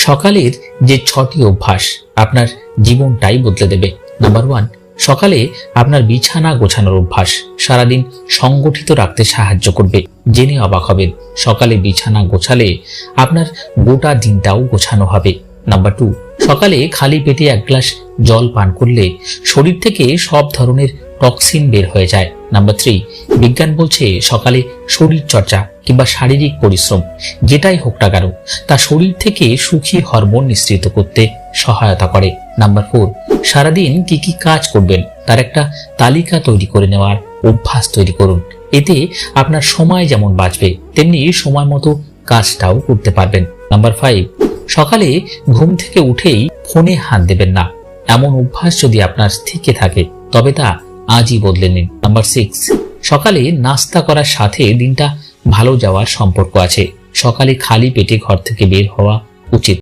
সকালের যে 6টি অভ্যাস আপনার জীবনটাই বদলে দেবে। নাম্বার 1, সকালে আপনার বিছানা গোছানোর অভ্যাস সারাদিন সংগঠিত রাখতে সাহায্য করবে। জেনে অবাক হবেন, সকালে বিছানা গোছালে আপনার গোটা দিনটাও গোছানো হবে। নাম্বার 2, সকালে খালি পেটে 1 গ্লাস জল পান করলে শরীর থেকে সব ধরনের টক্সিন বের হয়ে যায়। নাম্বার 3, বিজ্ঞান বলছে সকালে শরীর চর্চা কিংবা শারীরিক পরিশ্রম যেটাই হোক না কেন তা শরীর থেকে সুখী হরমোন নিঃসৃত করতে সহায়তা করে। নাম্বার 4, সারাদিন কি কি কাজ করবেন তার একটা তালিকা তৈরি করে নেওয়ার অভ্যাস তৈরি করুন। এতে আপনার সময় যেমন বাঁচবে তেমনি সময় মতো কাজটাও করতে পারবেন। নাম্বার 5, সকালে ঘুম থেকে উঠেই ফোনে হাত দেবেন না। এমন অভ্যাস যদি আপনার থেকে থাকে তবে তা আজই বদলে নিন। নাম্বার 6, সকালে নাস্তা করার সাথে দিনটা ভালো যাওয়ার সম্পর্ক আছে। সকালে খালি পেটে ঘর থেকে বের হওয়া উচিত।